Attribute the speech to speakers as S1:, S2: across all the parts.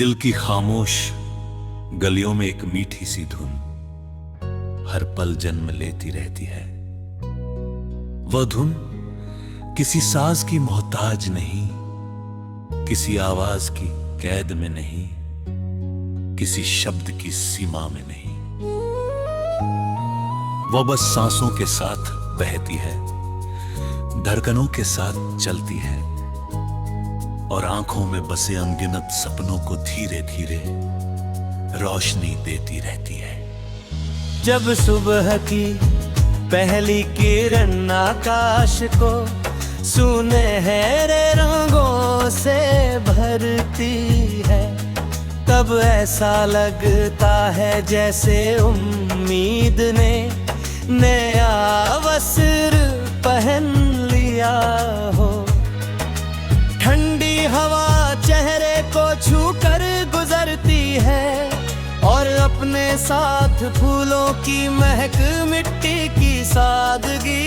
S1: दिल की खामोश गलियों में एक मीठी सी धुन हर पल जन्म लेती रहती है। वह धुन किसी साज की मोहताज नहीं, किसी आवाज की कैद में नहीं, किसी शब्द की सीमा में नहीं। वह बस सांसों के साथ बहती है, धड़कनों के साथ चलती है और आंखों में बसे अनगिनत सपनों को धीरे धीरे रोशनी देती रहती है।
S2: जब सुबह की पहली किरण आकाश को सुनहरे रंगों से भरती है, तब ऐसा लगता है जैसे उम्मीद ने नया वस्त्र पहन लिया हो। ठंडी हवा चेहरे को छूकर गुजरती है और अपने साथ फूलों की महक, मिट्टी की सादगी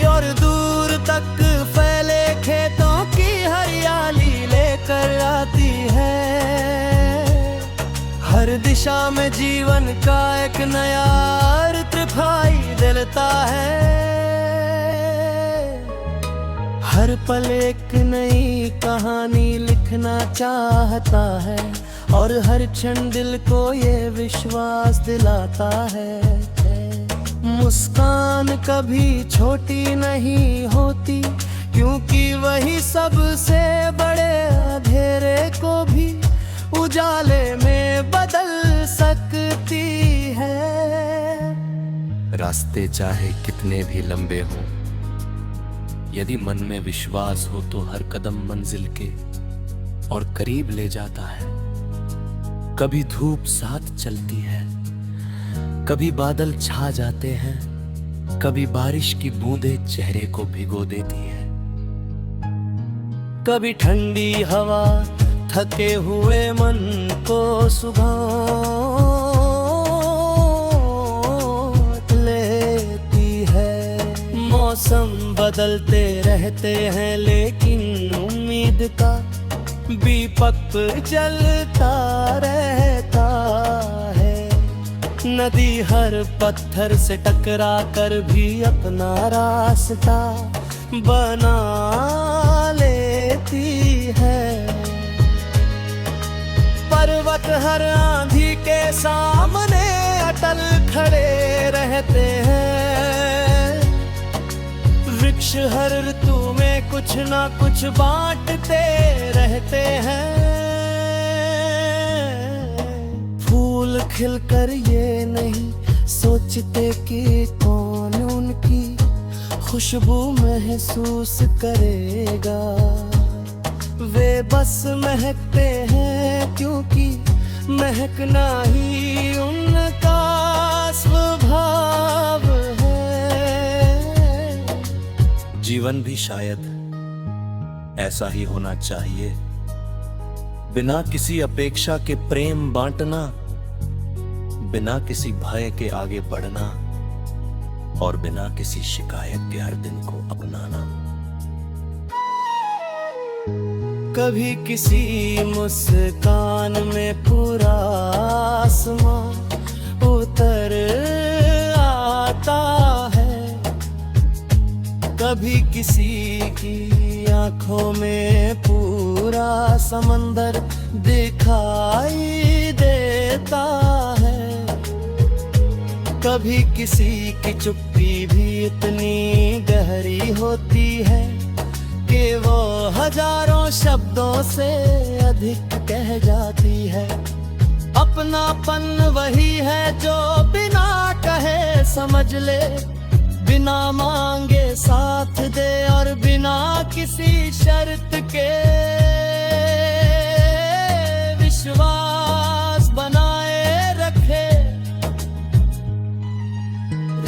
S2: और दूर तक फैले खेतों की हरियाली लेकर आती है। हर दिशा में जीवन का एक नया अर्थ दिखाई देता है। हर पल एक नई कहानी लिखना चाहता है और हर क्षण दिल को ये विश्वास दिलाता है। मुस्कान कभी छोटी नहीं होती, क्योंकि वही सबसे बड़े अंधेरे को भी उजाले में बदल सकती है।
S3: रास्ते चाहे कितने भी लंबे हों, यदि मन में विश्वास हो तो हर कदम मंजिल के और करीब ले जाता है। कभी धूप साथ चलती है, कभी बादल छा जाते हैं, कभी बारिश की बूंदें चेहरे को भिगो देती है।
S2: कभी ठंडी हवा थके हुए मन को सुबह लेती है। मौसम बदलते रहते हैं लेकिन उम्मीद का दीपक जलता रहता है। नदी हर पत्थर से टकरा कर भी अपना रास्ता बना लेती है। पर्वत हर आंधी के सामने अटल खड़े रहते हैं। वृक्ष हर ऋतु में कुछ ना कुछ बांटते रहते हैं। फूल खिलकर ये नहीं सोचते कि कौन उनकी खुशबू महसूस करेगा। वे बस महकते हैं क्योंकि महकना ही उनका स्वभाव है।
S3: जीवन भी शायद ऐसा ही होना चाहिए, बिना किसी अपेक्षा के प्रेम बांटना, बिना किसी भय के आगे बढ़ना और बिना किसी शिकायत के हर दिन को अपनाना।
S2: कभी किसी मुस्कान में पूरा आसमां उतर आता है। कभी किसी की आंखों में पूरा समंदर दिखाई देता है। कभी किसी की चुप्पी भी इतनी गहरी होती है कि वो हजारों शब्दों से अधिक कह जाती है। अपनापन वही है जो बिना कहे समझ ले, बिना मांगे साथ दे और बिना किसी शर्त के विश्वास बनाए रखे।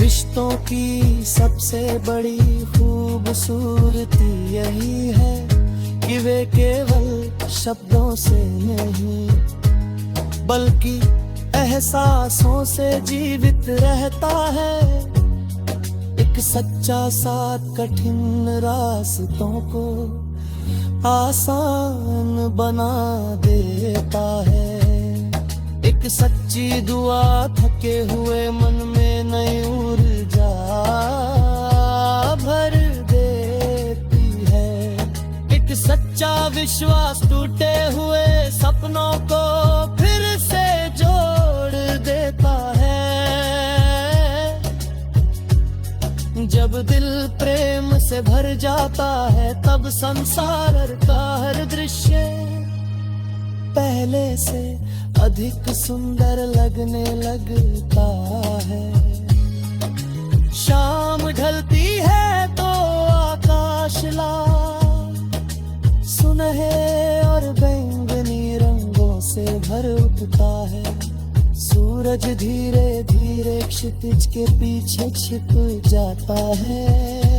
S2: रिश्तों की सबसे बड़ी खूबसूरती यही है कि वे केवल शब्दों से नहीं बल्कि एहसासों से जीवित रहता है। एक सच्चा साथ कठिन रास्तों को आसान बना देता है। एक सच्ची दुआ थके हुए मन में नई ऊर्जा भर देती है। एक सच्चा विश्वास टूटे हुए सपनों को फिर से जोड़ देता है। जब दिल प्रेम से भर जाता है तब संसार का हर दृश्य पहले से अधिक सुंदर लगने लगता है। शाम ढलती है तो आकाश लाल सुनहरे और बैंगनी रंगों से भर उठता है। सूरज धीरे धीरे क्षितिज के पीछे छिप जाता है।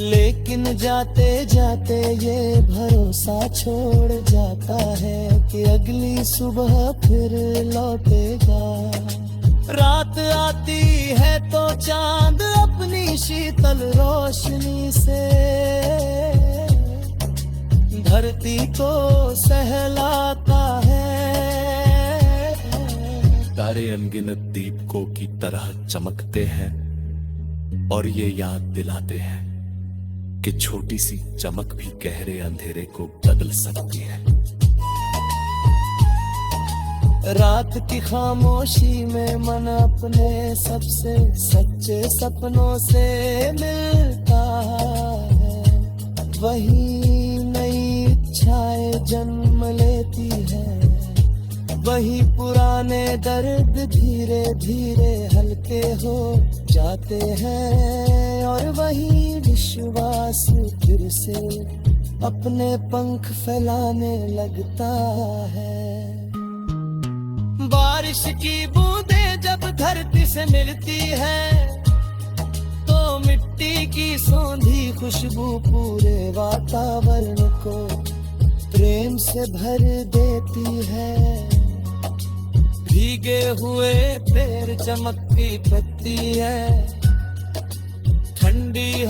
S2: लेकिन जाते जाते ये भरोसा छोड़ जाता है कि अगली सुबह फिर लौटेगा। रात आती है तो चांद अपनी शीतल रोशनी से धरती को सहलाता है।
S3: तारे अनगिनत दीपकों की तरह चमकते हैं और ये याद दिलाते हैं कि छोटी सी चमक भी गहरे अंधेरे को बदल सकती है।
S2: रात की खामोशी में मन अपने सबसे सच्चे सपनों से मिलता है। वही नई इच्छाएं जन्म लेती है। वही पुराने दर्द धीरे धीरे हल्के हो जाते हैं और वही विश्वास फिर से अपने पंख फैलाने लगता है। बारिश की बूंदें जब धरती से मिलती है तो मिट्टी की सौंधी खुशबू पूरे वातावरण को प्रेम से भर देती है। भीगे हुए पेड़ चमकती पत्ती है। ठंडी